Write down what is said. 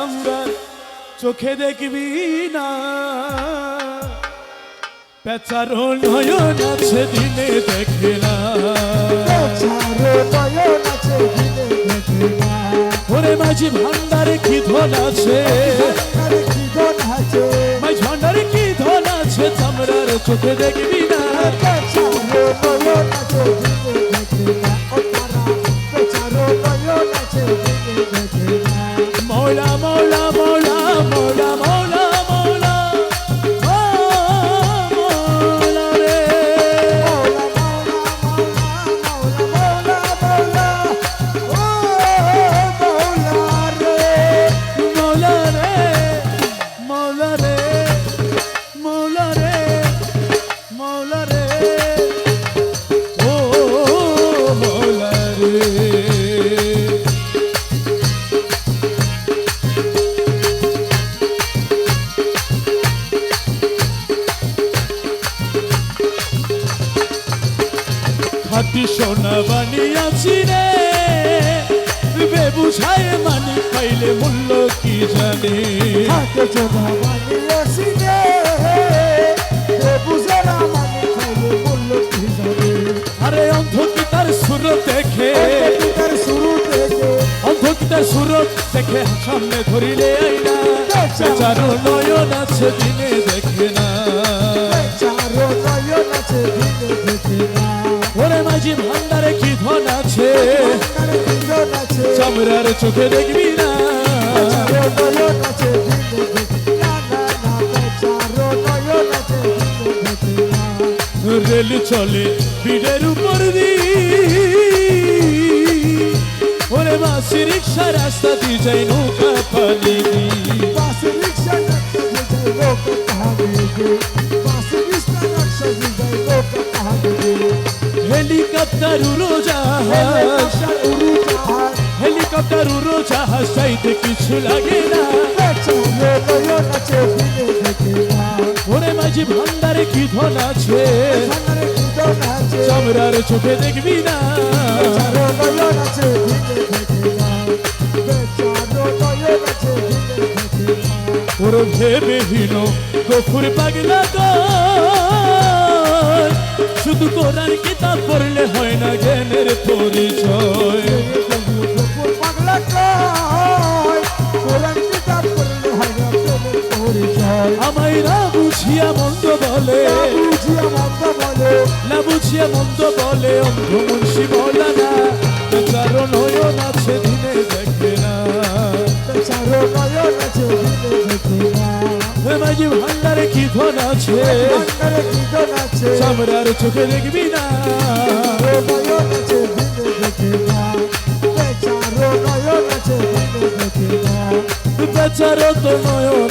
চামড়ার চোখে দেখবি না, পেঁচারো নয়ন আছে দিনে দেখে না, ওরে মাঝি ভান্ডারে কি ধন আছে, মাঝি ভান্ডারে কি ধন আছে চামড়ার চোখে দেখবি না। মৌলা মৌলা মৌলা মৌলা মৌলা মৌলা মৌলা রে, মৌলা রে মৌলা রে মৌলা রে মৌলা রে, ও মৌলা রে। খাঁটি সোনা বানিয়াছি রে, বেবুঝায় মানি পাইলে মূল্য কি জানে, আরে অন্ধ কি তার সুরত দেখে, অন্ধ কি তার সুরত দেখে সামনে ধরিলে আইনা, বেচারো নয়ন আছে দিনে দেখে না, ওরে মাঝি ভান্ডারে কি ধন আছে চামড়ার চোখে দেখবি না, রেল চলে বিডের উপর দি, ওরে বাসি রিক্সা রাস্তা দিয়ে যাই নৌকা পানি দি, হেলিকপ্টার উড়োজাহাজ, হেলিকপ্টার উড়োজাহাজ চাইতে কিছু লাগে না, ওরে মাঝি ভান্ডারে কি ধন আছে চামড়ার চোখে দেখবি না, ওর ভেবেহীন গফুর পাগলা কয়, শুধু কোরআন কিতাব পড়লে হয় না জ্ঞানের পরিচয়, আমায় না বুঝিয়া মন্দ বলে, না বুঝিয়া মন্দ বলে অন্ধ মুন্সি বলা না, বেচারো নয়ন আছে দিনে দেখে না, মাঝি ভান্ডারে কি ধন আছে চামড়ার চোখে দেখবি না, বেচারো তো নয়ন